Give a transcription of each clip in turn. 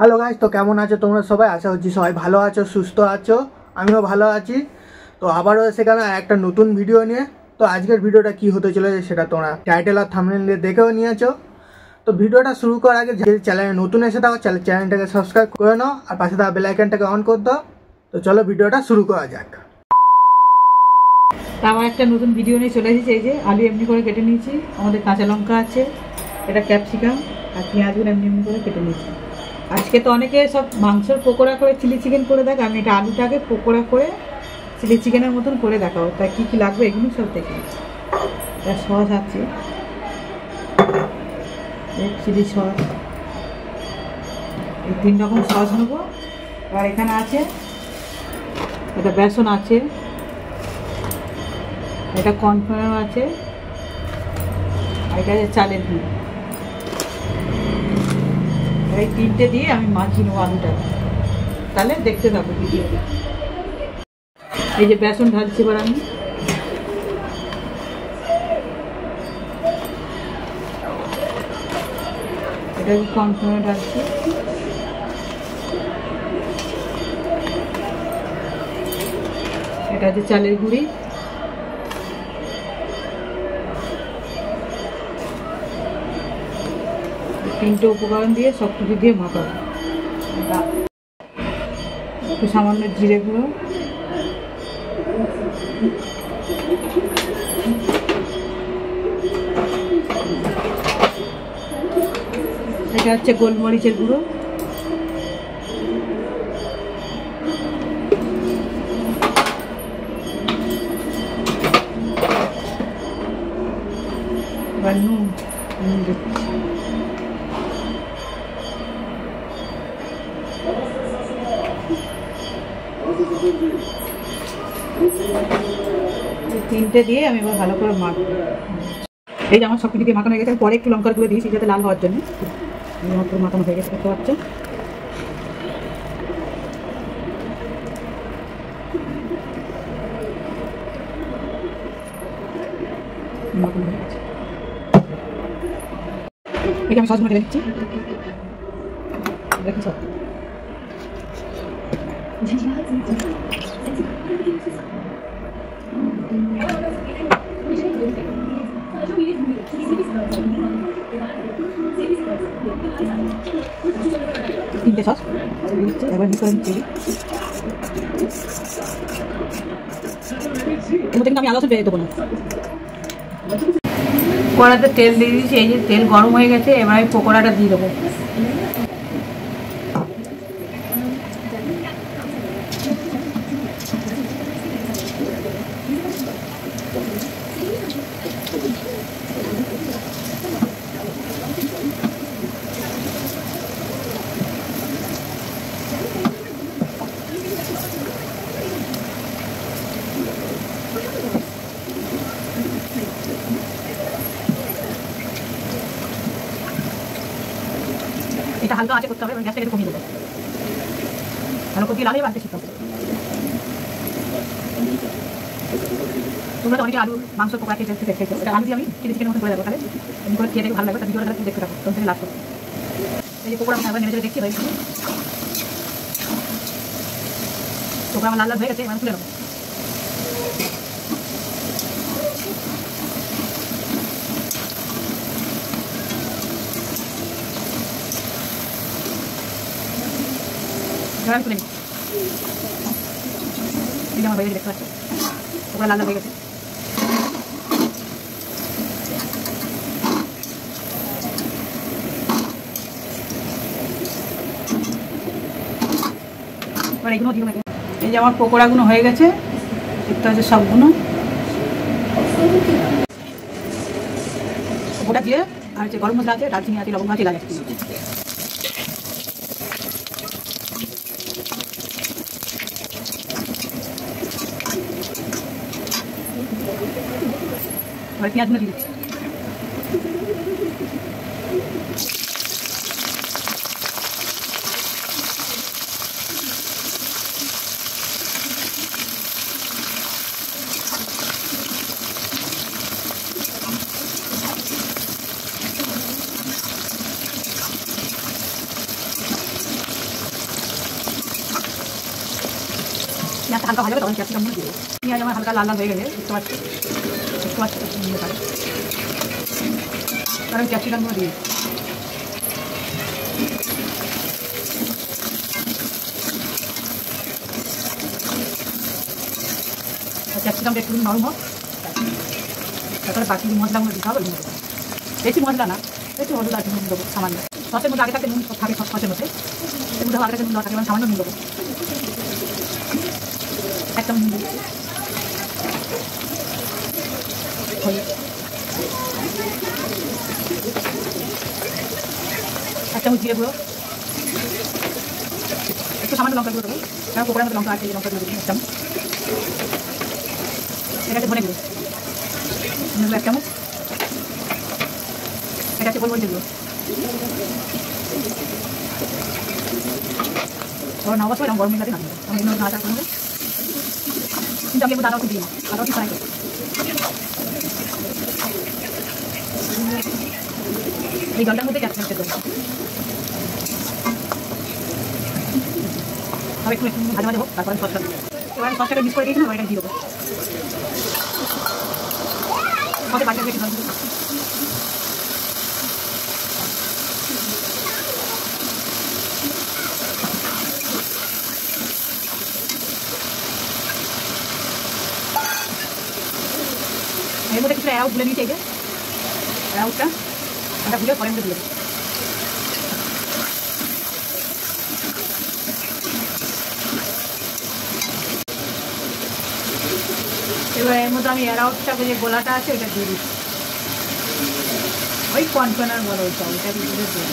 Hello guys, তো কেমন আছো তোমরা সবাই? আশা করছি সবাই ভালো আছো, সুস্থ আছো। আমিও ভালো আছি। তো আবারও সেখানে একটা নতুন ভিডিও নিয়ে। তো আজকের ভিডিওটা কি হতে চলেছে সেটা তোমরা টাইটেল আর থাম্বনেল দিয়ে দেখেও নিয়েছো। তো ভিডিওটা শুরু করার আগে যে চ্যানেলে নতুন এসে থাকো চ্যানেলটাকে সাবস্ক্রাইব করে নাও আর পাশে থাকা বেল আইকনটাকে অন করে দাও। তো চলো ভিডিওটা শুরু করা যাক। আবার একটা নতুন ভিডিও নিয়ে চলে এসেছি। এই যে আলু এমনি করে কেটে নিয়েছি, আমাদের কাঁচা লঙ্কা আছে, এটা ক্যাপসিকাম আর পেঁয়াজগুলো এমনি এমনি করে কেটে নিয়েছি। আজকে তো অনেকে সব মাংসর পকোড়া করে চিলি চিকেন করে দেখ, আমি এটা আলুটাকে পকোড়া করে চিলি চিকেনের মতন করে দেখাবো। তা কী কী লাগবে এগুলো সব দেখি। এটা সস আছে, চিলি সস, এই 3 রকম সস নেবো। আর এখানে আছে এটা বেসন আছে, এটা কর্নফ্লাওয়ার আছে, আর এটা আছে চালের গুঁড়ো। এই 3টে দিয়ে আমি মাখিয়ে নেবো আলুটা, তাহলে দেখতে থাকবো ভিডিওটা। এই যে বেসন ঢালছি এবার আমি, এটা কর্নফ্লাওয়ার ঢালছি, এটা আছে চালের গুঁড়ি, তিনটে উপকরণ দিয়ে সব কিছু দিয়ে মাখাবো। একটু সামান্য জিরে গুঁড়ো, এটা হচ্ছে গোলমরিচের গুঁড়ো, এবার নুন দিচ্ছি, তিনটে দিয়ে আমি এবার ভালো করে মাখবো। এই যে আমার সব কিছু দিয়ে মাখানো হয়ে গেছে, পরে একটু লঙ্কার গুঁড়ো দিয়েছি যাতে লাল হওয়ার জন্য। পুরো মাখানো হয়ে গেছে, দেখতে পাচ্ছেন। মাখানো হয়ে গেছে, এই যে আমি সসগুলো ঢেলে দিচ্ছি, দেখুন সব। তিনটে সস এবার মিক্স করে নিচ্ছি। কিন্তু আমি আলু বেরিয়ে দেবো না। কড়াতে তেল দিয়ে দিয়েছি, এই যে তেল গরম হয়ে গেছে, এবার আমি পকোড়াটা দিয়ে দেবো। এটা হালকা আঁচে করতে হবে, গ্যাসটা একটু কমিয়ে দেবো, ভালো করে লাল হয়ে বাড়তে শিখতে হবে। তোমরা তো অনেকে আলু মাংস পকোড়া খেয়ে খেয়েছো, এটা আলু দিয়ে আমি চিলি চিকেনের মতো করে দেবো, তাহলে এমনি করে খেয়ে দেখে ভালো লাগবে। তার ভিডিওটা তাহলে দেখতে থাকো, তখন থেকে লাস্ট করবো। এই যে পকোড়া আমি একবার নেমে দেখছি ভাই, পকোড়া আমার লাল লাল হয়ে গেছে, মানে তুলে নেবো। আমি তুলে নিই, এই যে আমার বাইরে দেখতে পাচ্ছি পকোড়া লাল লাল হয়ে গেছে। এবার এইগুলো দিয়ে নাকি, এই যে আমার পকোড়াগুলো হয়ে গেছে, দেখতে হচ্ছে সবগুলো গোটা দিয়ে। আর হচ্ছে গরম মশলা আছে, দারচিনি আছে, লবঙ্গ আছে, এলাচ আছে। এবার পেঁয়াজগুলো দিয়ে দিচ্ছি। হালকা ভাজা হবে তখন ক্যাপসিকামগুলো দিয়ে দেবো। পেঁয়াজ আমার হালকা লাল লাল হয়ে গেছে, দেখতে পাচ্ছি আমি ক্যাপসিকামগুলো দিয়ে ক্যাপসিকামটা একটু নরম হোক, তারপরে বাকি মশলাগুলো দিতে হবে। বেশি মশলা না, একটু হলুদ আর নুন দেবো সামান্য। সসের মধ্যে আগে থাকতে নুন থাকে, সসের মধ্যে এর মধ্যে আগে থাকতে নুন দেওয়া থাকে, সামান্য নুন দেবো, এক চামচ নুন দিচ্ছি, এক চামচ জিরে গুঁড়ো, একটু সামান্য লঙ্কা গুঁড়ো দেবো, কারণ পকোড়ার মধ্যে লঙ্কা আছে, লঙ্কা গুঁড়ো দেবো এক চামচ, এটাকে ধনে গুঁড়ো এক চামচ, এটা হচ্ছে গোলমরিচ গুঁড়ো। গরম অবশ্যই এরকম গরম মিলাতে না আমি এগুলো না চার করবো, কিন্তু আমি একটু দাদাও দিই না, দাদাও কি ফ্রাই করি। এই জলটার মধ্যে ক্যাপসিকাম সেদ্ধ করবো, তবে একটু একটু ভাজা ভাজা হোক, তারপরে সসটা দেবো। এবার আমি সসটাকে মিক্স করে দিয়েছিলাম, এটা দিয়ে দেবো, সসে বাড়িতে একটু জল দেবো। এর মধ্যে কিছু অ্যারাউট ভুলে নিয়েছি, এই যে অ্যারাউটটা ওটা ভুলে পরে মধ্যে দিয়ে দেবো। এবার এর মধ্যে আমি অ্যারাউটটা যে গোলাটা আছে ওটা দিয়ে দিচ্ছি, ওই কনকনার বলো ওইটা, ওইটা দিয়ে দিয়ে দিই।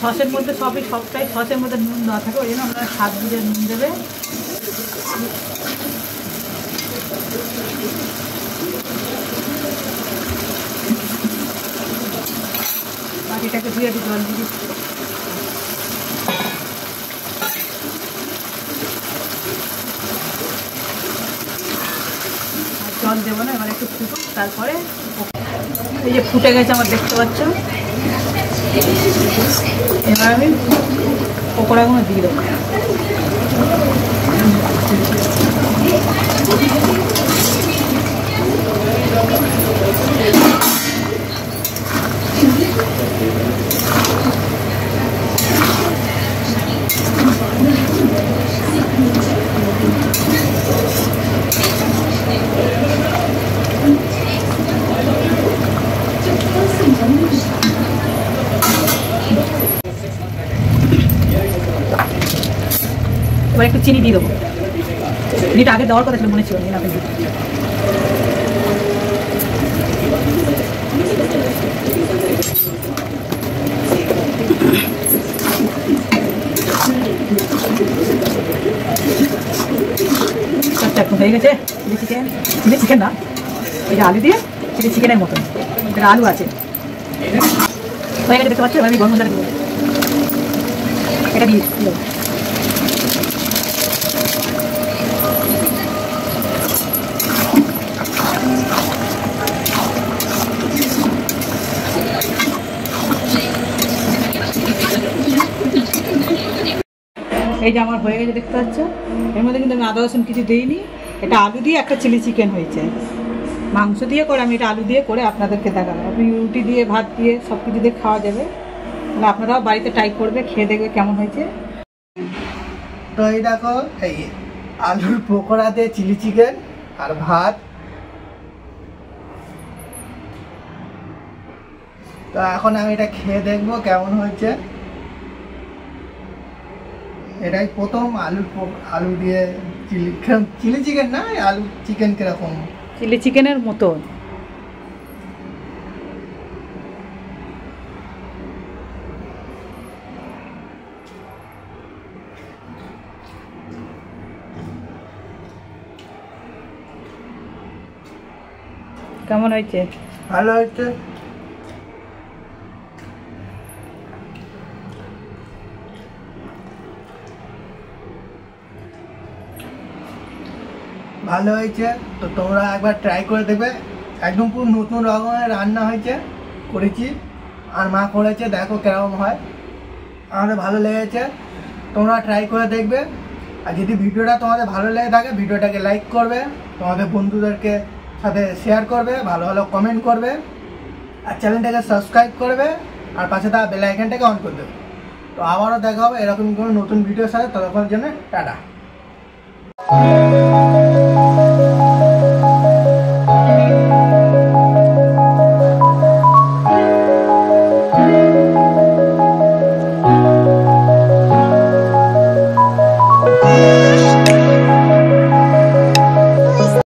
সসের মধ্যে সবটাই সসের মধ্যে নুন দেওয়া থাকে, ওই জন্য আপনারা স্বাদ বুঝে নুন দেবে। বাকিটাকে ধুয়ে একটু জল দিয়ে দিচ্ছি, জল দেবো না, এবার একটু ফুটুক, তারপরে এই যে ফুটে গেছে আমার, দেখতে পাচ্ছ। এবার আমি পকোড়াগুলো দিয়ে দেবো, এবার একটু চিনি দিয়ে দেবো, চিনিটা আগে দেওয়ার কথা ছিল, মনে ছিল না। আচ্ছা এখন হয়ে গেছে চিলি চিকেন না, এটা আলু দিয়ে চিলি চিকেনের মতন, এটা আলু আছে, হয়ে গেছে দেখতে পাচ্ছি। এবার আমি গরম মশলা দেবো, এটা দিয়ে দেবো, এই যে আমার হয়ে গেছে দেখতে পাচ্ছ। এর মধ্যে কিন্তু আমি আদা রসুন কিছু দিইনি, এটা আলু দিয়ে একটা চিলি চিকেন হয়েছে, মাংস দিয়ে করে আমি এটা আলু দিয়ে করে আপনাদেরকে দেখাবো। আপনি রুটি দিয়ে ভাত দিয়ে সব কিছু দিয়ে খাওয়া যাবে, তাহলে আপনারাও বাড়িতে ট্রাই করবে, খেয়ে দেখবে কেমন হয়েছে। তো এই দেখো, এই আলুর পকোড়া দিয়ে চিলি চিকেন আর ভাত। তো এখন আমি এটা খেয়ে দেখবো কেমন হয়েছে। এটাই প্রথম আলু দিয়ে চিলি চিকেন না, আলু চিকেন কিরকম, চিলি চিকেনের মতন। কেমন হয়েছে? ভালো হয়েছে। ভালো হয়েছে। তো তোমরা একবার ট্রাই করে দেখবে, একদম পুরো নতুন রকমের রান্না হয়েছে করেছি, আর মা করেছে, দেখো কেরকম হয়। আমাদের ভালো লেগেছে, তোমরা ট্রাই করে দেখবে। আর যদি ভিডিওটা তোমাদের ভালো লেগে থাকে ভিডিওটাকে লাইক করবে, তোমাদের বন্ধুদেরকে সাথে শেয়ার করবে, ভালো ভালো কমেন্ট করবে, আর চ্যানেলটাকে সাবস্ক্রাইব করবে, আর পাশে থাকা বেল আইকনটাকে অন করে দেবে। তো আবারও দেখা হবে এরকম কোনো নতুন ভিডিওর সাথে, ততক্ষণের জন্য টাটা।